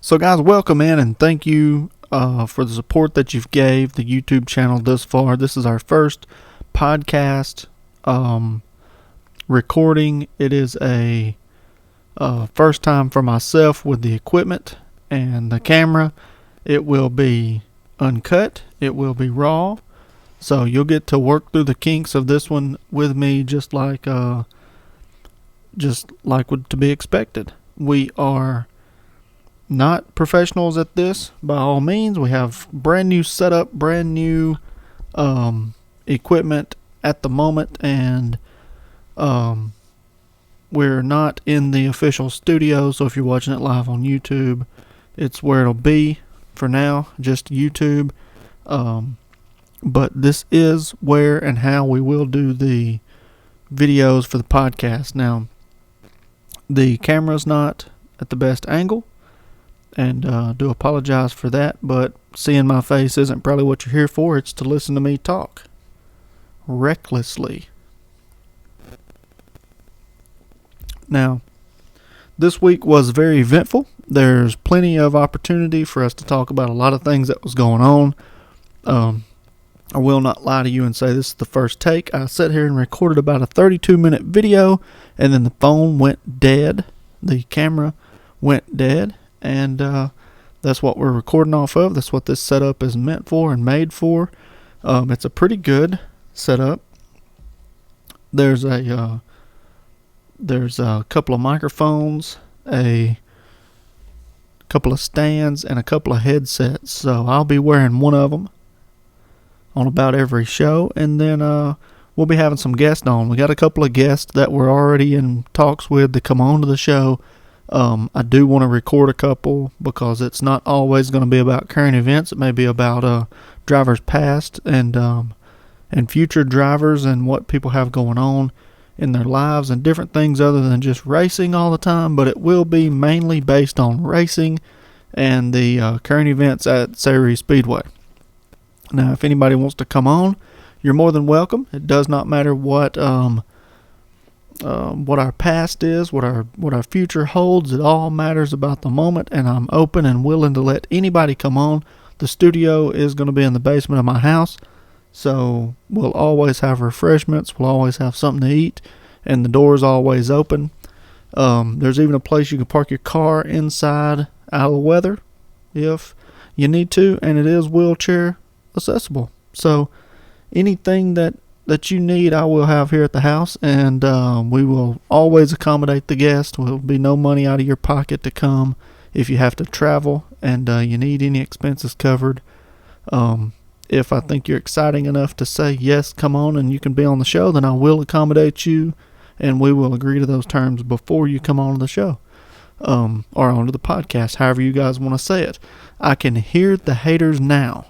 So guys, welcome in and thank you for the support that you've gave the YouTube channel thus far. This is our first podcast recording. It is a first time for myself with the equipment and the camera. It will be uncut. It will be raw. So you'll get to work through the kinks of this one with me, just like would to be expected. We are not professionals at this by all means. We have brand new setup, brand new equipment at the moment, and we're not in the official studio. So if you're watching it live on YouTube, it's where it'll be for now, just YouTube. But this is where and how we will do the videos for the podcast. Now, the camera's not at the best angle, and do apologize for that, but seeing my face isn't probably what you're here for. It's to listen to me talk recklessly. Now, this week was very eventful. There's plenty of opportunity for us to talk about a lot of things that was going on. I will not lie to you and say this is the first take. I sat here and recorded about a 32-minute video, and then the phone went dead. The camera went dead, and that's what we're recording off of. That's what this setup is meant for and made for. It's a pretty good setup. There's a couple of microphones, a couple of stands, and a couple of headsets. So I'll be wearing one of them on about every show, and then we'll be having some guests on. We got a couple of guests that we're already in talks with to come on to the show. I do want to record a couple because it's not always going to be about current events. It may be about drivers past and future drivers and what people have going on in their lives and different things other than just racing all the time. But it will be mainly based on racing and the current events at Sayre Speedway. Now, if anybody wants to come on, you're more than welcome. It does not matter what our past is, what our future holds. It all matters about the moment, and I'm open and willing to let anybody come on. The studio is going to be in the basement of my house, so we'll always have refreshments. We'll always have something to eat, and the door is always open. There's even a place you can park your car inside out of the weather if you need to, and it is wheelchair accessible. So anything that you need, I will have here at the house, and we will always accommodate the guest. Will be no money out of your pocket to come if you have to travel and you need any expenses covered. If I think you're exciting enough to say yes, come on and you can be on the show, then I will accommodate you, and we will agree to those terms before you come on the show or onto the podcast, however you guys want to say it. I can hear the haters now.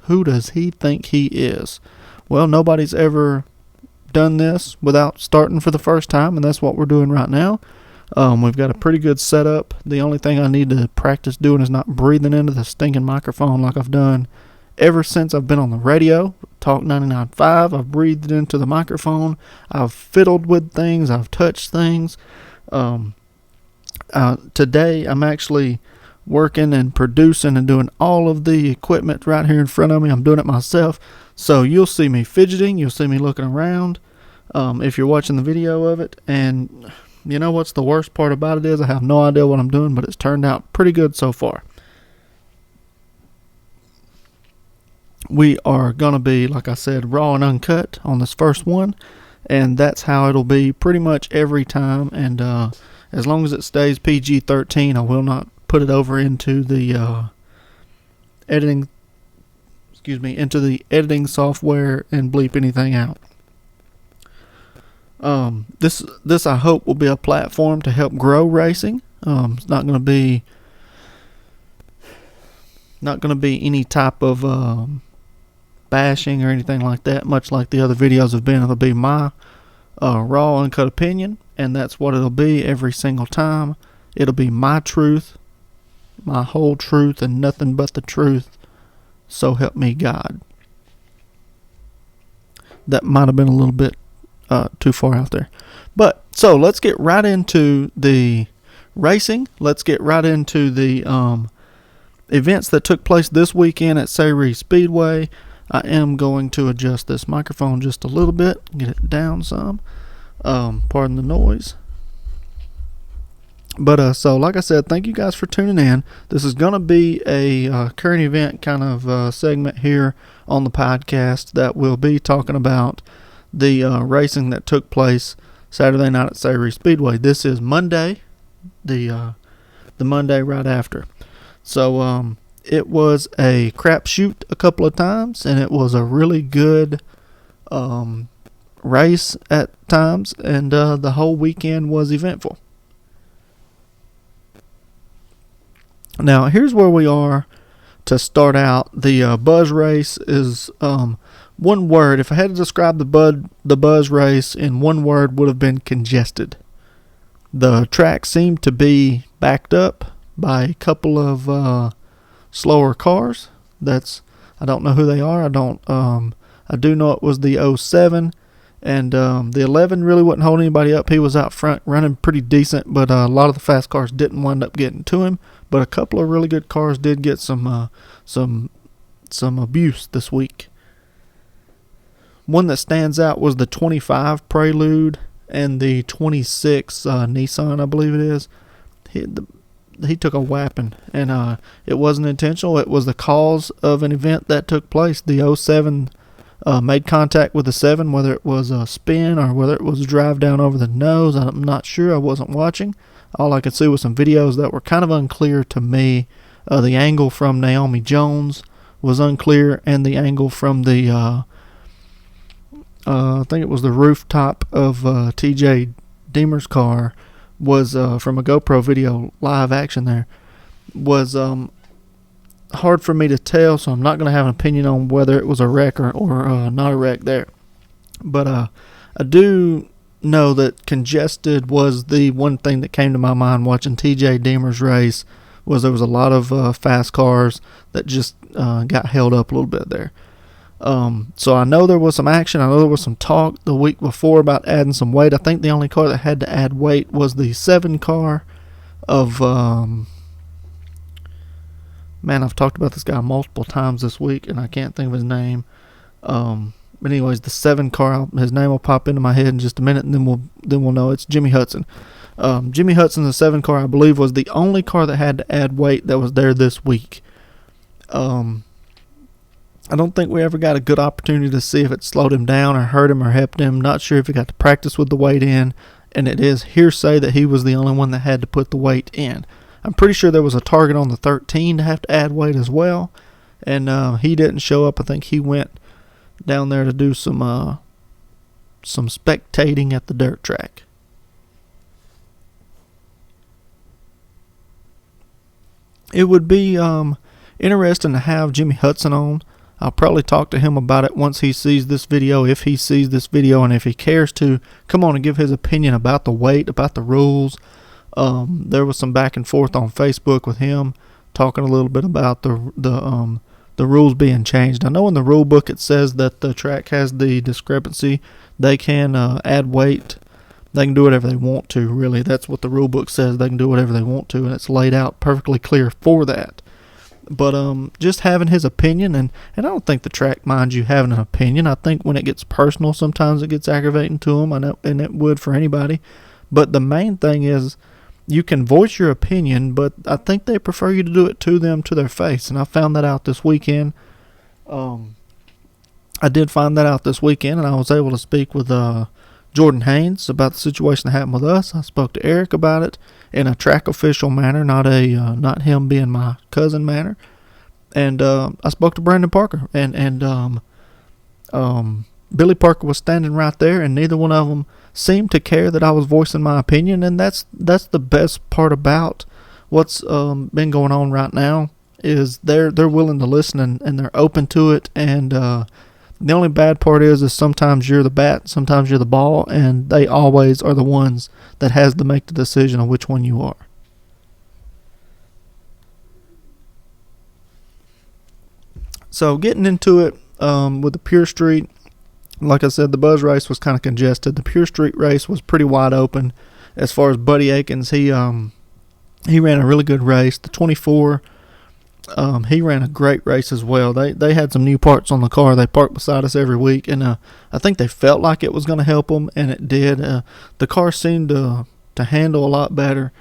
Who does he think he is? Well, nobody's ever done this without starting for the first time, and that's what we're doing right now. We've got a pretty good setup. The only thing I need to practice doing is not breathing into the stinking microphone like I've done ever since I've been on the radio. Talk 99.5, I've breathed into the microphone. I've fiddled with things. I've touched things. Today, I'm actually working and producing and doing all of the equipment right here in front of me. I'm doing it myself. So you'll see me fidgeting. You'll see me looking around if you're watching the video of it. And you know what's the worst part about it is I have no idea what I'm doing, but it's turned out pretty good so far. We are going to be, like I said, raw and uncut on this first one. And that's how it'll be pretty much every time. And as long as it stays PG-13, I will not put it over into the editing software and bleep anything out. This I hope will be a platform to help grow racing. It's not going to be any type of bashing or anything like that, much like the other videos have been. It'll be my raw uncut opinion, and that's what it'll be every single time. It'll be my truth, my whole truth, and nothing but the truth. So help me God. That might have been a little bit too far out there. But so let's get right into the racing, let's get right into the events that took place this weekend at Sayre Speedway. I am going to adjust this microphone just a little bit, get it down some. Pardon the noise. But so like I said, thank you guys for tuning in. This is going to be a current event kind of segment here on the podcast that will be talking about the racing that took place Saturday night at Sayre Speedway. This is Monday, the Monday right after. So it was a crapshoot a couple of times, and it was a really good race at times, and the whole weekend was eventful. Now, here's where we are to start out. The Buzz race is one word. If I had to describe the Buzz race in one word, would have been congested. The track seemed to be backed up by a couple of slower cars. I don't know who they are. I do know it was the 07. And the 11 really wouldn't hold anybody up. He was out front running pretty decent, but a lot of the fast cars didn't wind up getting to him. But a couple of really good cars did get some abuse this week. One that stands out was the 25 Prelude and the 26 Nissan, I believe it is. He took a whapping, and it wasn't intentional. It was the cause of an event that took place. The 07 made contact with the 7, whether it was a spin or whether it was a drive down over the nose. I'm not sure. I wasn't watching. All I could see was some videos that were kind of unclear to me. The angle from Naomi Jones was unclear, and the angle from the, I think it was the rooftop of TJ Deemer's car was from a GoPro video, live action there, was hard for me to tell, so I'm not going to have an opinion on whether it was a wreck or not a wreck there. But I do know that congested was the one thing that came to my mind watching TJ Deemer's race. Was there was a lot of fast cars that just got held up a little bit there. So I know there was some action. I know there was some talk the week before about adding some weight. I think the only car that had to add weight was the 7 car of man, I've talked about this guy multiple times this week, and I can't think of his name. But anyways, the 7 car, his name will pop into my head in just a minute, and then we'll know it's Jimmy Hudson. Jimmy Hudson, the 7 car, I believe, was the only car that had to add weight that was there this week. I don't think we ever got a good opportunity to see if it slowed him down or hurt him or helped him. Not sure if he got to practice with the weight in, and it is hearsay that he was the only one that had to put the weight in. I'm pretty sure there was a target on the 13 to have to add weight as well, and he didn't show up. I think he went down there to do some spectating at the dirt track. It would be interesting to have Jimmy Hudson on. I'll probably talk to him about it once he sees this video, if he sees this video, and if he cares to come on and give his opinion about the weight, about the rules. There was some back and forth on Facebook with him talking a little bit about the rules being changed. I know in the rule book it says that the track has the discrepancy. They can add weight. They can do whatever they want to, really. That's what the rule book says. They can do whatever they want to, and it's laid out perfectly clear for that. But just having his opinion, and I don't think the track minds you having an opinion. I think when it gets personal, sometimes it gets aggravating to them, I know, and it would for anybody. But the main thing is you can voice your opinion, but I think they prefer you to do it to them, to their face. And I found that out this weekend. I did find that out this weekend, and I was able to speak with Jordan Haynes about the situation that happened with us. I spoke to Eric about it in a track official manner, not him being my cousin manner. And I spoke to Brandon Parker, and Billy Parker was standing right there, and neither one of them seemed to care that I was voicing my opinion. And that's the best part about what's been going on right now, is they're willing to listen, and they're open to it. And the only bad part is sometimes you're the bat, sometimes you're the ball, and they always are the ones that has to make the decision on which one you are. So getting into it with the Pure Street, like I said, the Buzz race was kind of congested. The Pure Street race was pretty wide open as far as Buddy Akins. He He ran a really good race. The 24, he ran a great race as well. They had some new parts on the car. They parked beside us every week, and I think they felt like it was going to help them, and it did. The car seemed to handle a lot better,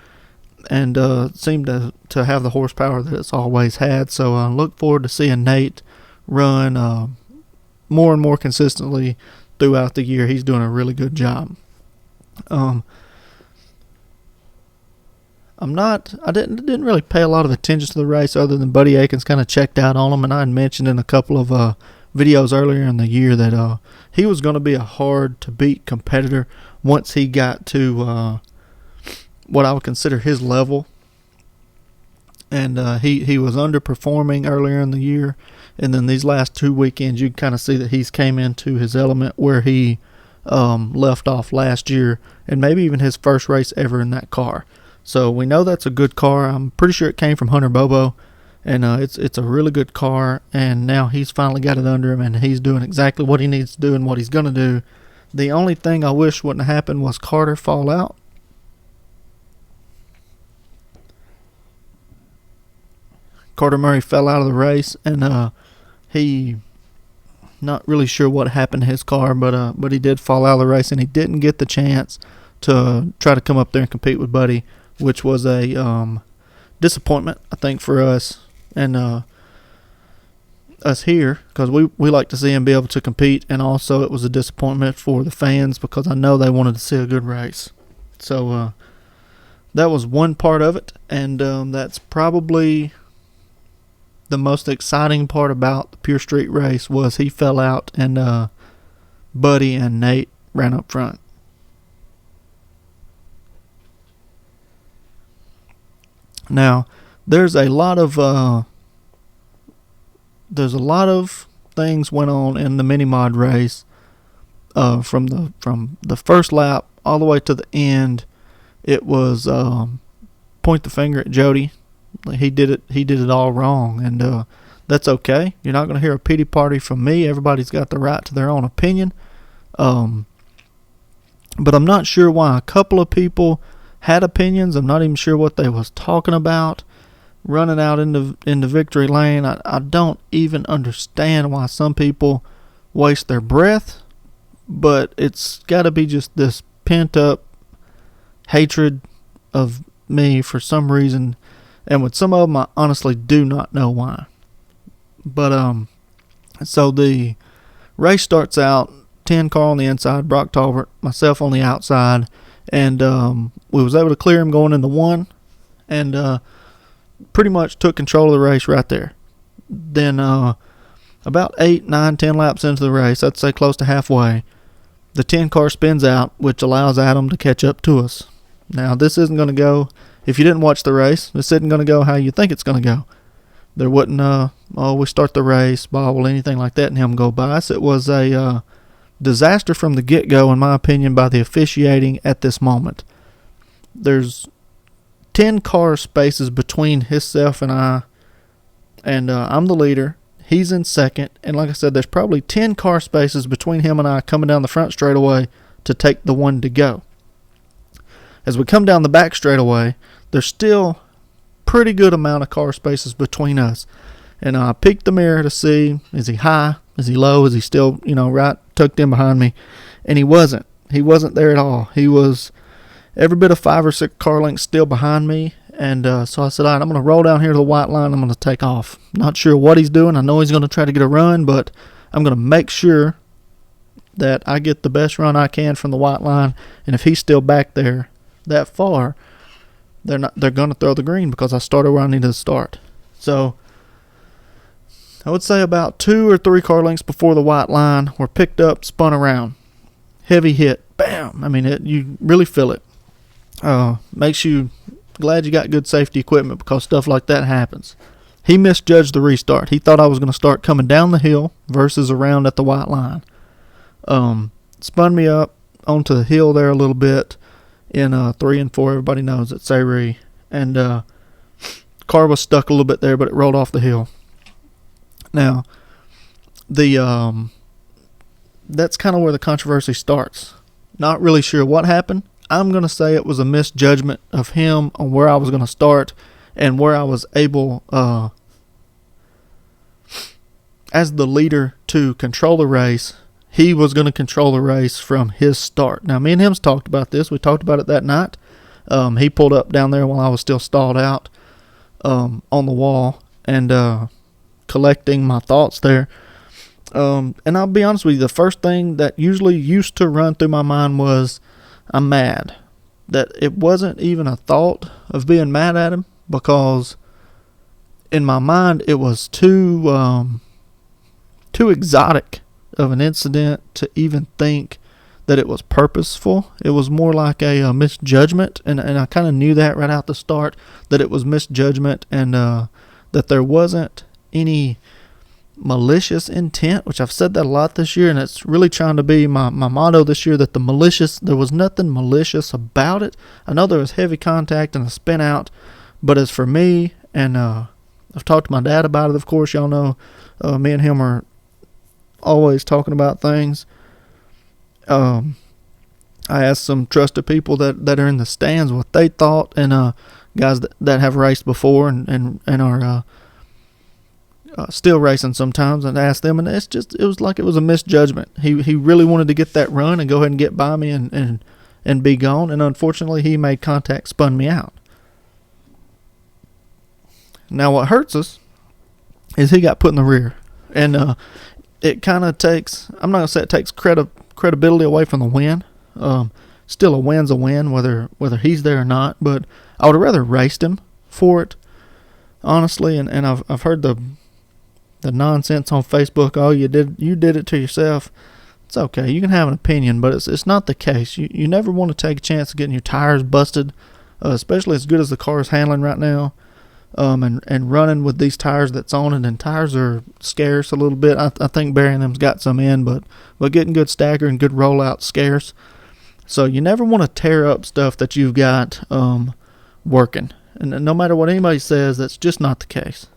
and seemed to have the horsepower that it's always had. So I look forward to seeing Nate run more and more consistently throughout the year. He's doing a really good job. I didn't really pay a lot of attention to the race other than Buddy Akins kind of checked out on him, and I had mentioned in a couple of videos earlier in the year that he was going to be a hard to beat competitor once he got to what I would consider his level. And he was underperforming earlier in the year, and then these last 2 weekends you kind of see that he's came into his element where he left off last year, and maybe even his first race ever in that car. So we know that's a good car. I'm pretty sure it came from Hunter Bobo, and it's a really good car, and now he's finally got it under him, and he's doing exactly what he needs to do and what he's going to do. The only thing I wish wouldn't have happened was Carter fall out. Carter Murray fell out of the race, and he not really sure what happened to his car, but he did fall out of the race, and he didn't get the chance to try to come up there and compete with Buddy, which was a disappointment, I think, for us and us here, because we like to see him be able to compete, and also it was a disappointment for the fans because I know they wanted to see a good race. So that was one part of it, and that's probably the most exciting part about the Pure Street race was he fell out, and Buddy and Nate ran up front. Now, there's a lot of things went on in the mini mod race from the first lap all the way to the end. It was point the finger at Jody. He did it all wrong, and that's okay. You're not going to hear a pity party from me. Everybody's got the right to their own opinion. But I'm not sure why a couple of people had opinions. I'm not even sure what they was talking about running out into victory lane. I don't even understand why some people waste their breath, but it's got to be just this pent up hatred of me for some reason, and with some of them I honestly do not know why. But so the race starts out 10 car on the inside, Brock Talbert, myself on the outside, and we was able to clear him going into one, and pretty much took control of the race right there. Then about 8, 9, 10 laps into the race, I'd say close to halfway, the 10 car spins out, which allows Adam to catch up to us. Now, this isn't going to go, if you didn't watch the race, this isn't going to go how you think it's going to go. There wasn't we start the race, bobble, anything like that, and him go by us. It was a disaster from the get-go, in my opinion, by the officiating at this moment. There's 10 car spaces between himself and I, and I'm the leader. He's in second, and like I said, there's probably 10 car spaces between him and I coming down the front straightaway to take the one to go. As we come down the back straightaway, there's still pretty good amount of car spaces between us. And I peeked the mirror to see, is he high? Is he low? Is he still, right tucked in behind me? And he wasn't. He wasn't there at all. He was every bit of 5 or 6 car lengths still behind me. And so I said, all right, I'm going to roll down here to the white line. I'm going to take off. Not sure what he's doing. I know he's going to try to get a run, but I'm going to make sure that I get the best run I can from the white line. And if he's still back there that far, they're going to throw the green because I started where I needed to start. So I would say about 2 or 3 car lengths before the white line, we're picked up, spun around. Heavy hit. Bam! I mean, you really feel it. Makes you glad you got good safety equipment because stuff like that happens. He misjudged the restart. He thought I was going to start coming down the hill versus around at the white line. Spun me up onto the hill there a little bit in 3 and 4. Everybody knows it's Sayre. And car was stuck a little bit there, but it rolled off the hill. Now, that's kind of where the controversy starts. Not really sure what happened. I'm going to say it was a misjudgment of him on where I was going to start and where I was able, as the leader, to control the race. He was going to control the race from his start. Now, me and him's talked about this. We talked about it that night. He pulled up down there while I was still stalled out on the wall and collecting my thoughts there. And I'll be honest with you, the first thing that usually used to run through my mind was, I'm mad. That it wasn't even a thought of being mad at him, because in my mind it was too exotic of an incident to even think that it was purposeful. It was more like a misjudgment, and I kind of knew that right out the start, that it was misjudgment, and that there wasn't any malicious intent, which I've said that a lot this year, and it's really trying to be my motto this year, that there was nothing malicious about it. I know there was heavy contact and a spin out, but as for me, and I've talked to my dad about it, of course, y'all know me and him are always talking about things. I asked some trusted people that are in the stands what they thought, and guys that have raced before and are still racing sometimes, and asked them, and it was like it was a misjudgment. He really wanted to get that run and go ahead and get by me and be gone, and unfortunately he made contact, spun me out. Now what hurts us is he got put in the rear, and it kind of takes, I'm not going to say it takes credibility away from the win. Still a win's a win, whether he's there or not, but I would have rather raced him for it, honestly, and I've heard the nonsense on Facebook, oh, you did it to yourself. It's okay, you can have an opinion, but it's not the case. You never want to take a chance of getting your tires busted, especially as good as the car is handling right now. And running with these tires that's on it, and tires are scarce a little bit. I think burying them's got some in, but getting good stacker and good rollout scarce. So you never want to tear up stuff that you've got working. And no matter what anybody says, that's just not the case.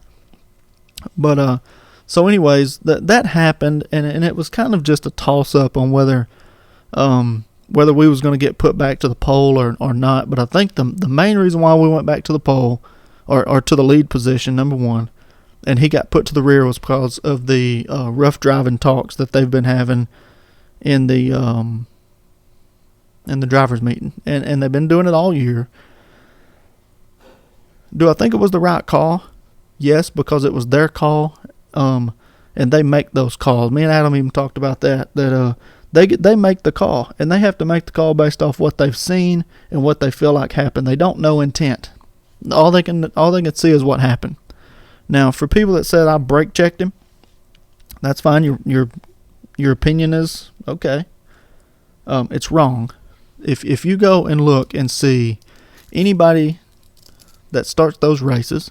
But so anyways, that happened, and it was kind of just a toss up on whether we was going to get put back to the pole or not. But I think the main reason why we went back to the pole, or to the lead position, number one, and he got put to the rear, was because of the rough driving talks that they've been having in the drivers' meeting, and they've been doing it all year. Do I think it was the right call? Yes, because it was their call, and they make those calls. Me and Adam even talked about that they make the call, and they have to make the call based off what they've seen and what they feel like happened. They don't know intent. All they can see is what happened. Now, for people that said I brake checked him, that's fine. Your opinion is okay. It's wrong. If you go and look and see anybody that starts those races,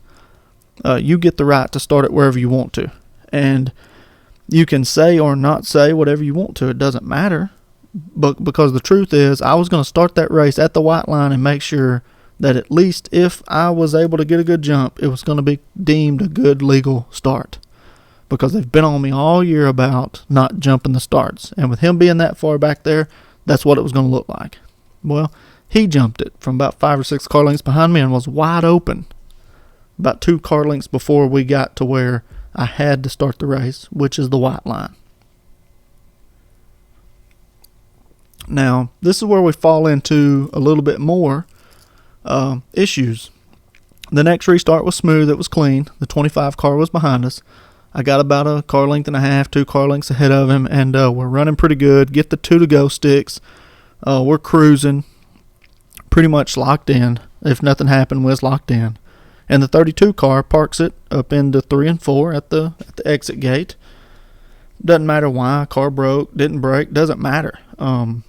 you get the right to start it wherever you want to, and you can say or not say whatever you want to. It doesn't matter, but because the truth is, I was going to start that race at the white line and make sure that at least if I was able to get a good jump, it was going to be deemed a good legal start, because they've been on me all year about not jumping the starts, and with him being that far back there, that's what it was going to look like. Well, he jumped it from about 5 or 6 car lengths behind me and was wide open about 2 car lengths before we got to where I had to start the race, which is the white line. Now, this is where we fall into a little bit more issues. The next restart was smooth. It was clean. The 25 car was behind us. I got about a car length and a half, 2 car lengths ahead of him, and we're running pretty good. Get the 2 to go sticks. We're cruising, pretty much locked in. If nothing happened, we was locked in. And the 32 car parks it up into 3 and 4 at the exit gate. Doesn't matter why. Car broke, didn't break, doesn't matter. I'm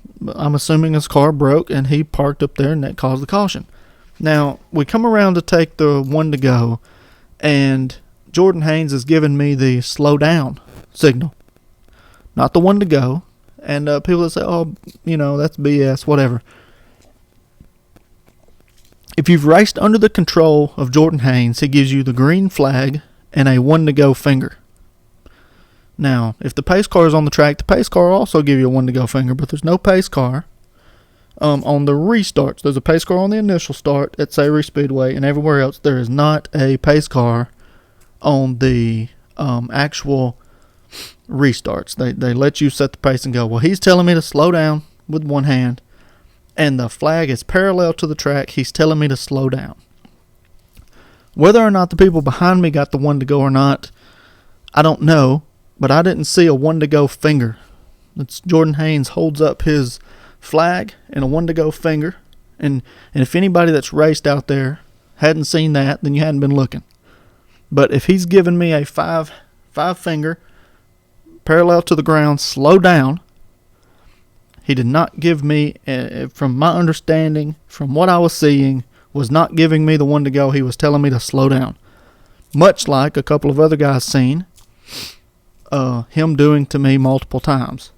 assuming his car broke and he parked up there, and that caused the caution. Now, we come around to take the 1 to go, and Jordan Haynes is giving me the slow down signal, not the 1 to go. And people that say, oh, that's BS, whatever. If you've raced under the control of Jordan Haynes, he gives you the green flag and a 1 to go finger. Now, if the pace car is on the track, the pace car will also give you a 1 to go finger, but there's no pace car. On the restarts, there's a pace car on the initial start at Sayre Speedway, and everywhere else there is not a pace car on the actual restarts. They let you set the pace and go. Well, he's telling me to slow down with one hand, and the flag is parallel to the track. He's telling me to slow down. Whether or not the people behind me got the one to go or not, I don't know, but I didn't see a one to go finger. It's Jordan Haynes holds up his flag and a one to go finger, and if anybody that's raced out there hadn't seen that, then you hadn't been looking. But if he's given me a five finger parallel to the ground, slow down, he did not give me, from my understanding, from what I was seeing, was not giving me the one to go. He was telling me to slow down, much like a couple of other guys seen him doing to me multiple times.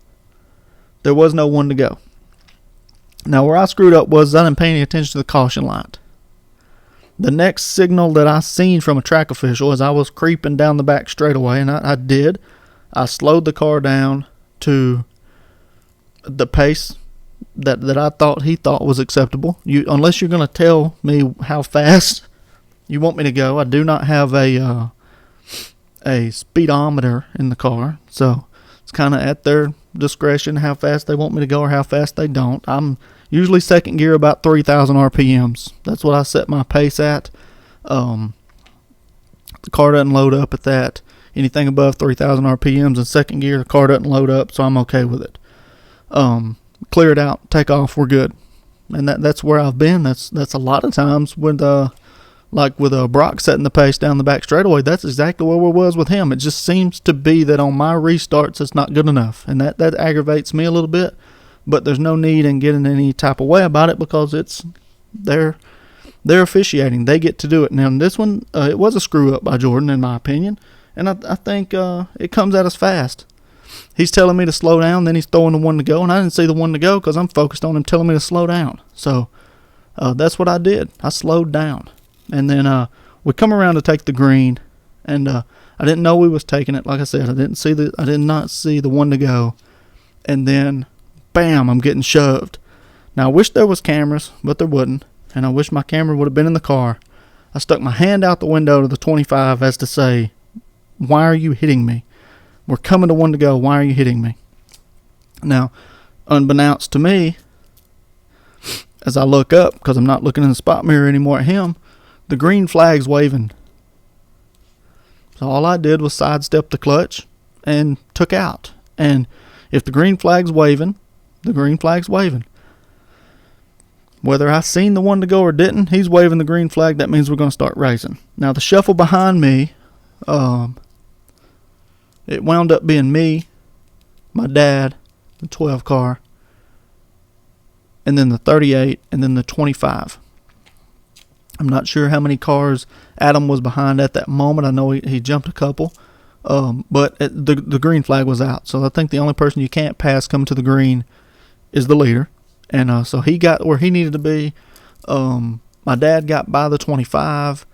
There was no one to go. Now, where I screwed up was I didn't pay any attention to the caution light. The next signal that I seen from a track official as I was creeping down the back straightaway, and I did, I slowed the car down to the pace that I thought he thought was acceptable. Unless you're going to tell me how fast you want me to go, I do not have a speedometer in the car, so it's kind of at their discretion how fast they want me to go or how fast they don't. I'm usually second gear about 3,000 RPMs. That's what I set my pace at. The car doesn't load up at that. Anything above 3,000 RPMs in second gear, the car doesn't load up, so I'm okay with it. Clear it out, take off, we're good. And that's where I've been. That's a lot of times with like with Brock setting the pace down the back straightaway. That's exactly where we was with him. It just seems to be that on my restarts it's not good enough, and that aggravates me a little bit. But there's no need in getting any type of way about it because it's they're officiating. They get to do it. Now this one, it was a screw up by Jordan in my opinion, and I think it comes at us fast. He's telling me to slow down, then he's throwing the one to go, and I didn't see the one to go because I'm focused on him telling me to slow down. So that's what I did. I slowed down. And then we come around to take the green, and I didn't know we was taking it. Like I said, I did not see the one to go. And then, bam, I'm getting shoved. Now, I wish there was cameras, but there wasn't. And I wish my camera would have been in the car. I stuck my hand out the window to the 25 as to say, why are you hitting me? We're coming to one to go. Why are you hitting me? Now, unbeknownst to me, as I look up, because I'm not looking in the spot mirror anymore at him, the green flag's waving. So all I did was sidestep the clutch and took out. And if the green flag's waving, the green flag's waving. Whether I seen the one to go or didn't, he's waving the green flag. That means we're going to start racing. Now the shuffle behind me, it wound up being me, my dad, the 12 car, and then the 38, and then the 25. I'm not sure how many cars Adam was behind at that moment. I know he jumped a couple, but the green flag was out. So I think the only person you can't pass coming to the green is the leader. And so he got where he needed to be. My dad got by the 25,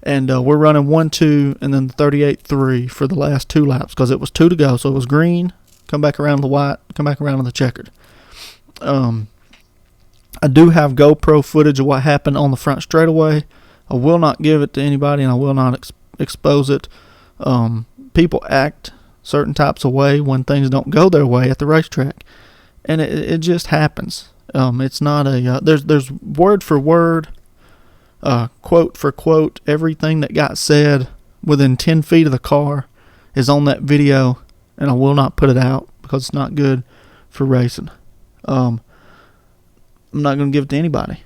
and we're running 1-2, and then the 38-3 for the last 2 laps because it was 2 to go. So it was green, come back around to the white, come back around to the checkered. I do have GoPro footage of what happened on the front straightaway. I will not give it to anybody, and I will not expose it. People act certain types of way when things don't go their way at the racetrack, and it just happens. It's not a there's word for word, quote for quote, everything that got said within 10 feet of the car is on that video, and I will not put it out because it's not good for racing. I'm not going to give it to anybody.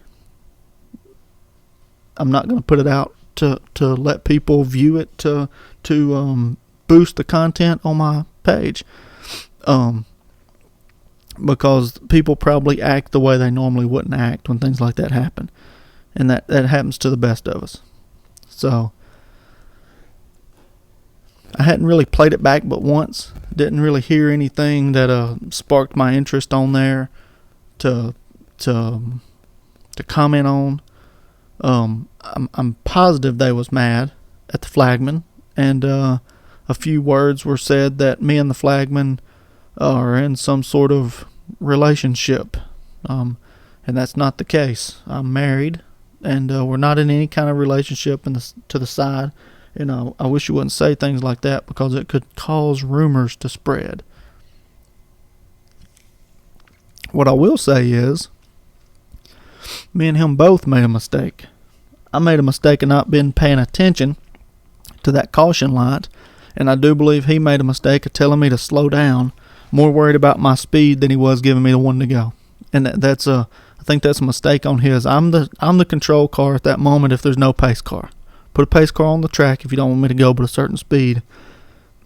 I'm not going to put it out to let people view it to boost the content on my page. Because people probably act the way they normally wouldn't act when things like that happen. And that happens to the best of us. So I hadn't really played it back but once. Didn't really hear anything that sparked my interest on there to comment on. I'm positive they was mad at the flagman, and a few words were said that me and the flagman are in some sort of relationship, and and that's not the case. I'm married, and we're not in any kind of relationship to the side. And I wish you wouldn't say things like that because it could cause rumors to spread. What I will say is, me and him both made a mistake. I made a mistake of not being paying attention to that caution light, and I do believe he made a mistake of telling me to slow down, more worried about my speed than he was giving me the one to go. And I think that's a mistake on his. I'm the control car at that moment if there's no pace car. Put a pace car on the track if you don't want me to go but a certain speed.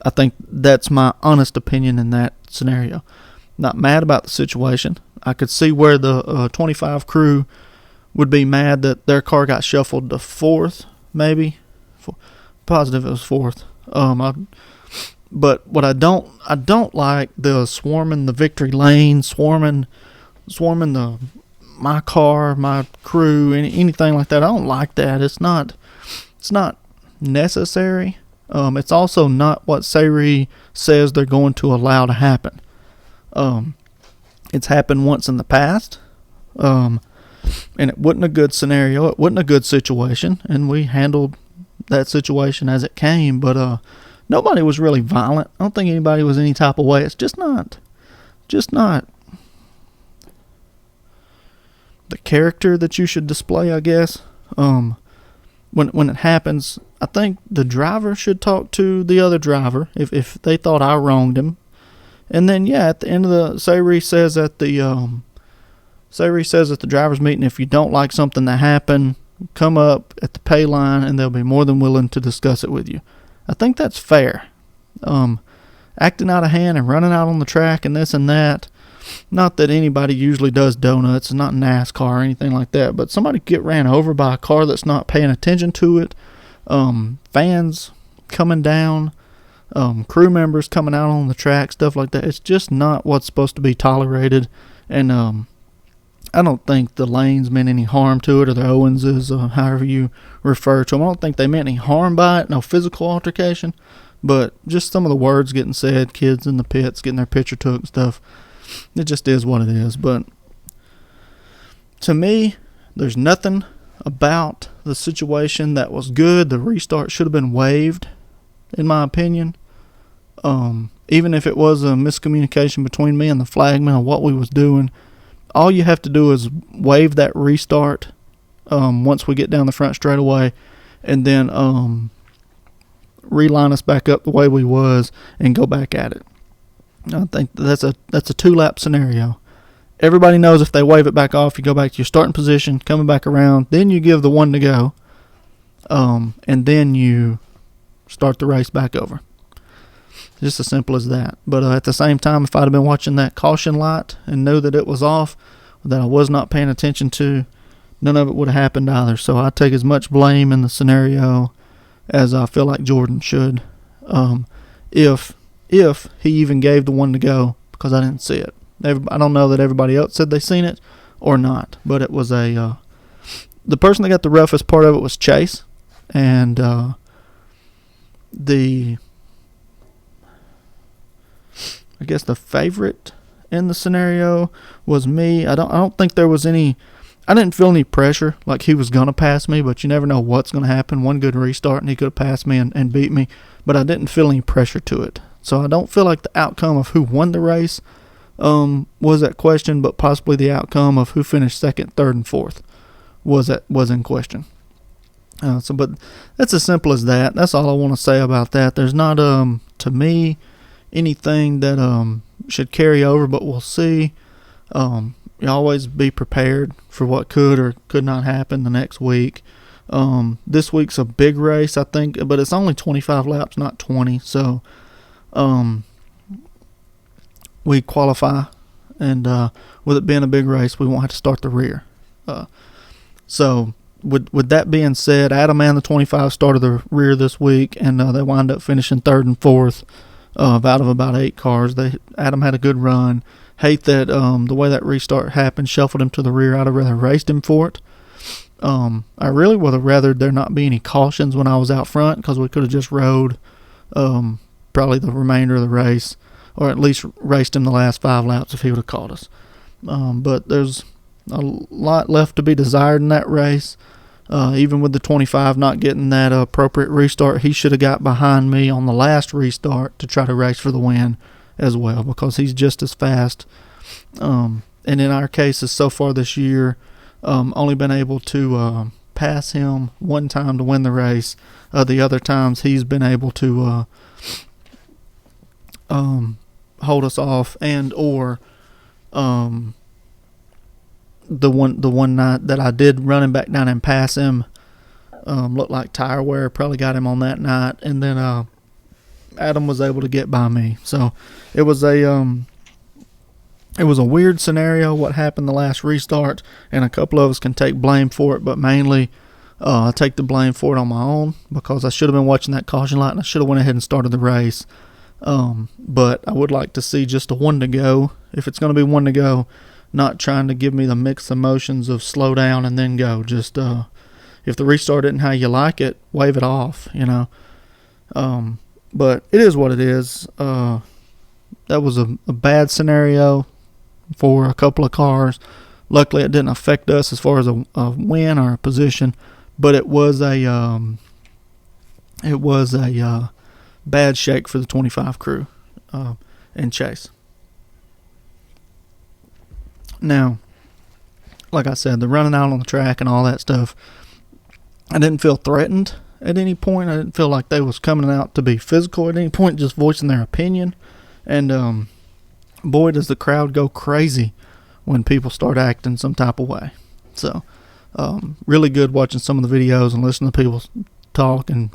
I think that's my honest opinion in that scenario. Not mad about the situation. I could see where the 25 crew would be mad that their car got shuffled to fourth, maybe. Positive it was fourth. But what I don't like the swarming the victory lane, swarming my car, my crew, anything like that. I don't like that. It's not necessary. It's also not what Sayre says they're going to allow to happen. It's happened once in the past, and it wasn't a good scenario. It wasn't a good situation, and we handled that situation as it came. But nobody was really violent. I don't think anybody was any type of way. It's just not the character that you should display, I guess. When it happens, I think the driver should talk to the other driver if they thought I wronged him. And then, at the end of the Sayre says at the driver's meeting, if you don't like something that happened, come up at the pay line and they'll be more than willing to discuss it with you. I think that's fair. Acting out of hand and running out on the track and this and that. Not that anybody usually does donuts. It's not NASCAR or anything like that. But somebody get ran over by a car that's not paying attention to it. Fans coming down. Crew members coming out on the track, stuff like that. It's just not what's supposed to be tolerated. And I don't think the lanes meant any harm to it, or the Owenses, however you refer to them. I don't think they meant any harm by it, no physical altercation, but just some of the words getting said, kids in the pits getting their picture took and stuff. It just is what it is. But to me, there's nothing about the situation that was good. The restart should have been waived, in my opinion. Even if it was a miscommunication between me and the flagman of what we was doing, all you have to do is waive that restart once we get down the front straightaway, and then reline us back up the way we was and go back at it. I think that's a 2-lap scenario. Everybody knows if they wave it back off, you go back to your starting position, coming back around, then you give the one to go, and then you start the race back over. Just as simple as that. But at the same time, if I'd have been watching that caution light and knew that it was off, that I was not paying attention to, none of it would have happened either. So I take as much blame in the scenario as I feel like Jordan should. If he even gave the one to go, because I didn't see it. I don't know that everybody else said they seen it or not, but it was the person that got the roughest part of it was Chase, and I guess the favorite in the scenario was me. I don't think there was any. I didn't feel any pressure like he was gonna pass me, but you never know what's gonna happen. One good restart and he could have passed me and beat me, but I didn't feel any pressure to it. So I don't feel like the outcome of who won the race was at question, but possibly the outcome of who finished second, third, and fourth was in question. But that's as simple as that. That's all I want to say about that. There's not to me anything that should carry over, but we'll see. You always be prepared for what could or could not happen the next week. This week's a big race, I think, but it's only 25 laps, not 20. So we qualify, and with it being a big race, we won't have to start the rear. So with that being said, Adam and the 25 started the rear this week, and they wind up finishing third and fourth out of about 8 cars. Adam had a good run. Hate that the way that restart happened, shuffled him to the rear. I'd have rather raced him for it. I really would have rather there not be any cautions when I was out front, because we could have just rode probably the remainder of the race, or at least raced him the last 5 laps if he would have caught us. But there's a lot left to be desired in that race. Even with the 25 not getting that appropriate restart, he should have got behind me on the last restart to try to race for the win as well, because he's just as fast. And in our cases so far this year, only been able to pass him one time to win the race. The other times he's been able to hold us off, and or the one night that I did run him back down and pass him, looked like tire wear probably got him on that night, and then Adam was able to get by me. So it was a weird scenario what happened the last restart, and a couple of us can take blame for it, but mainly I take the blame for it on my own, because I should have been watching that caution light and I should have went ahead and started the race. But I would like to see just a one to go. If it's going to be one to go, not trying to give me the mixed emotions of slow down and then go. Just if the restart isn't how you like it, wave it off, you know. But it is what it is. That was a bad scenario for a couple of cars. Luckily, it didn't affect us as far as a win or a position, but it was a bad shake for the 25 crew and Chase. Now, like I said, the running out on the track and all that stuff, I didn't feel threatened at any point. I didn't feel like they was coming out to be physical at any point, just voicing their opinion. And boy, does the crowd go crazy when people start acting some type of way. So really good watching some of the videos and listening to people talk and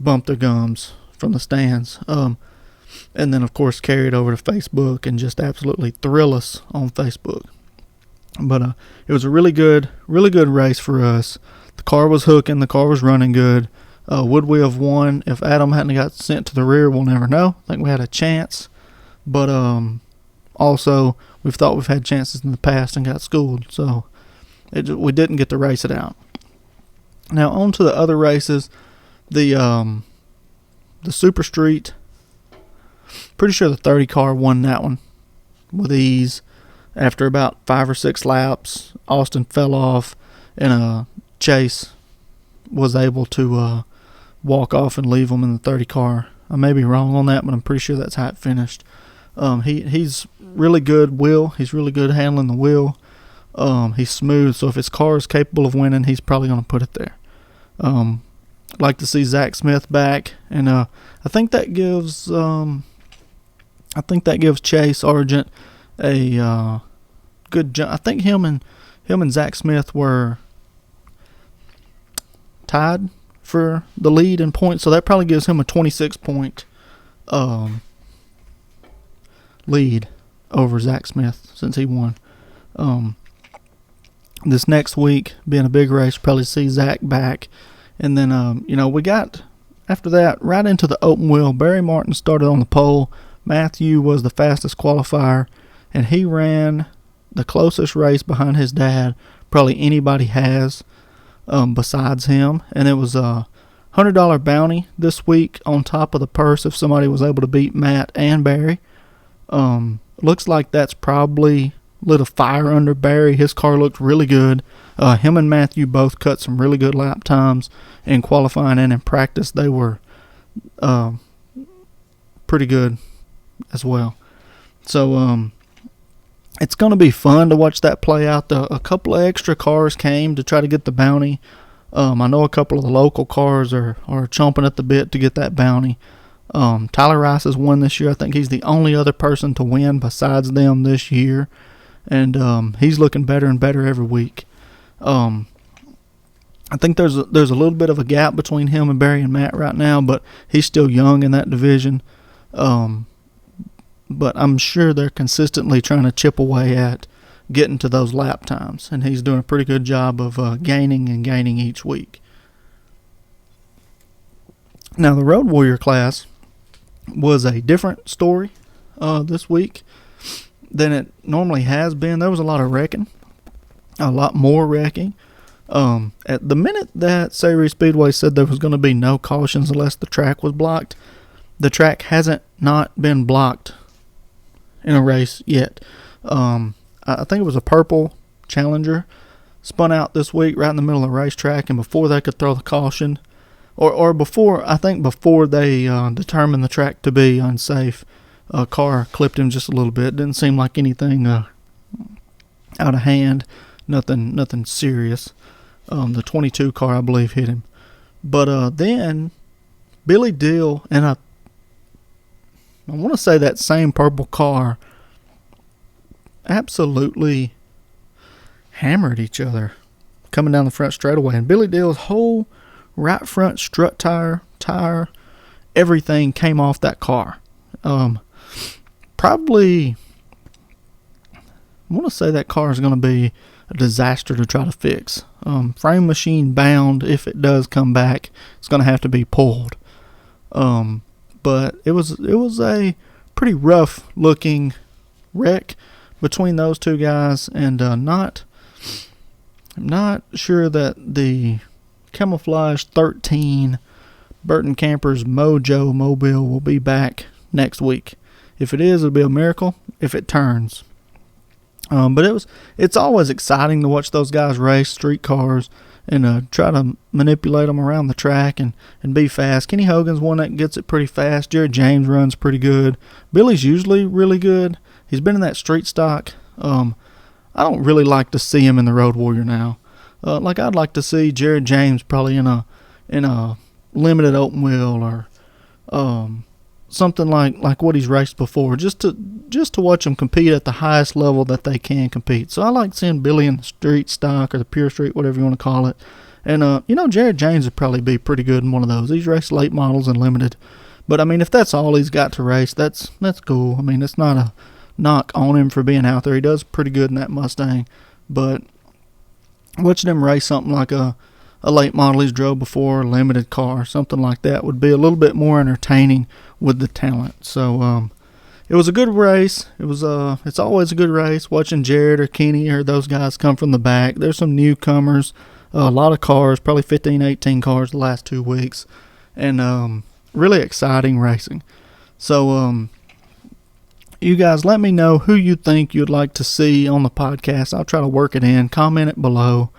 bump their gums from the stands. And then, of course, carry it over to Facebook and just absolutely thrill us on Facebook. But it was a really good race for us. The car was hooking. The car was running good. Would we have won if Adam hadn't got sent to the rear? We'll never know. I think we had a chance. But also, we've thought we've had chances in the past and got schooled. So we didn't get to race it out. Now, on to the other races. The Super Street, pretty sure the 30 car won that one with ease. After about 5 or 6 laps, Austin fell off, and Chase was able to walk off and leave him in the 30 car. I may be wrong on that, but I'm pretty sure that's how it finished. He's really good wheel. He's really good handling the wheel. He's smooth, so if his car is capable of winning, he's probably going to put it there. Like to see Zach Smith back, and I think that gives Chase Sargent a good jump. I think him and Zach Smith were tied for the lead in points, so that probably gives him a 26-point lead over Zach Smith since he won. This next week, being a big race, probably see Zach back. And then, we got, after that, right into the open wheel. Barry Martin started on the pole. Matthew was the fastest qualifier, and he ran the closest race behind his dad probably anybody has besides him. And it was a $100 bounty this week on top of the purse if somebody was able to beat Matt and Barry. Looks like that's probably lit a fire under Barry. His car looked really good. Him and Matthew both cut some really good lap times in qualifying, and in practice they were pretty good as well. So it's going to be fun to watch that play out. A couple of extra cars came to try to get the bounty. I know a couple of the local cars are chomping at the bit to get that bounty. Tyler Rice has won this year. I think he's the only other person to win besides them this year. And he's looking better and better every week. I think there's a little bit of a gap between him and Barry and Matt right now, but he's still young in that division. But I'm sure they're consistently trying to chip away at getting to those lap times, and he's doing a pretty good job of gaining each week. Now, the Road Warrior class was a different story this week than it normally has been. There was a lot of wrecking, a lot more wrecking. At the minute that Sayre Speedway said there was going to be no cautions unless the track was blocked, the track hasn't not been blocked in a race yet. I think it was a purple Challenger, spun out this week right in the middle of the racetrack, and before they could throw the caution, or before they determined the track to be unsafe, a car clipped him just a little bit. Didn't seem like anything out of hand, nothing serious. The 22 car, I believe, hit him. But then Billy Dill and I want to say that same purple car absolutely hammered each other coming down the front straightaway. And Billy Dill's whole right front strut tire, everything came off that car. Probably, I want to say that car is going to be a disaster to try to fix. Frame machine bound. If it does come back, it's going to have to be pulled. But it was a pretty rough looking wreck between those two guys, and I'm not sure that the Camouflage 13 Burton Campers Mojo Mobile will be back next week. If it is, it'll be a miracle if it turns. But it's always exciting to watch those guys race street cars and try to manipulate them around the track and be fast. Kenny Hogan's one that gets it pretty fast. Jared James runs pretty good. Billy's usually really good. He's been in that street stock. I don't really like to see him in the Road Warrior now. I'd like to see Jared James probably in a limited open wheel or something like what he's raced before, just to watch him compete at the highest level that they can compete. So I like seeing Billy in the street stock or the pure street, whatever you want to call it. And Jared James would probably be pretty good in one of those. He's raced late models and limited, but I mean, if that's all he's got to race, that's cool. I mean, it's not a knock on him for being out there. He does pretty good in that Mustang, but watching him race something like a late model he's drove before, a limited car, something like that, would be a little bit more entertaining with the talent. So it was a good race. It's always a good race watching Jared or Kenny or those guys come from the back. There's some newcomers, a lot of cars, probably 15, 18 cars the last 2 weeks, and really exciting racing. So you guys let me know who you think you'd like to see on the podcast. I'll try to work it in. Comment it below.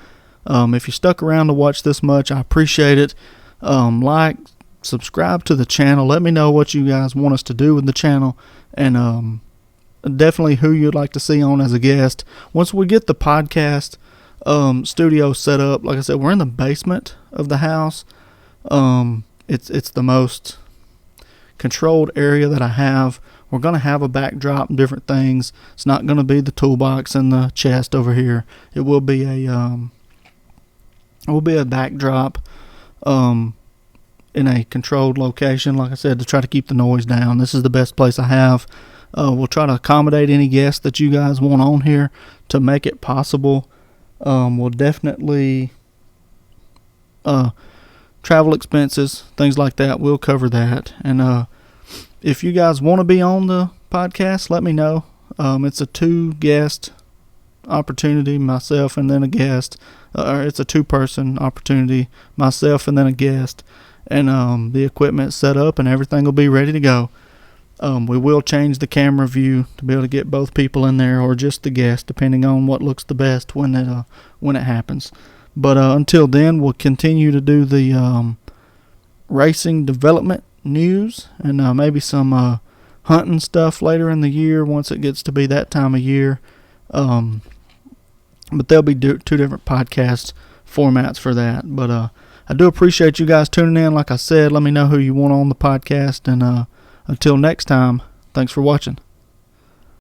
If you stuck around to watch this much, I appreciate it. Like, subscribe to the channel. Let me know what you guys want us to do with the channel, and definitely who you'd like to see on as a guest. Once we get the podcast studio set up, like I said, we're in the basement of the house. It's the most controlled area that I have. We're going to have a backdrop and different things. It's not going to be the toolbox and the chest over here. It will be a backdrop in a controlled location, like I said, to try to keep the noise down. This is the best place I have. We'll try to accommodate any guests that you guys want on here to make it possible. We'll definitely travel expenses, things like that, we'll cover that. And if you guys want to be on the podcast, let me know. It's a 2-guest opportunity, myself and then a guest. It's a 2-person opportunity, myself and then a guest. And the equipment's set up and everything will be ready to go. We will change the camera view to be able to get both people in there or just the guest, depending on what looks the best when it happens. But until then, we'll continue to do the racing development news and maybe some hunting stuff later in the year once it gets to be that time of year. But there'll be 2 different podcast formats for that. But I do appreciate you guys tuning in. Like I said, let me know who you want on the podcast. And until next time, thanks for watching.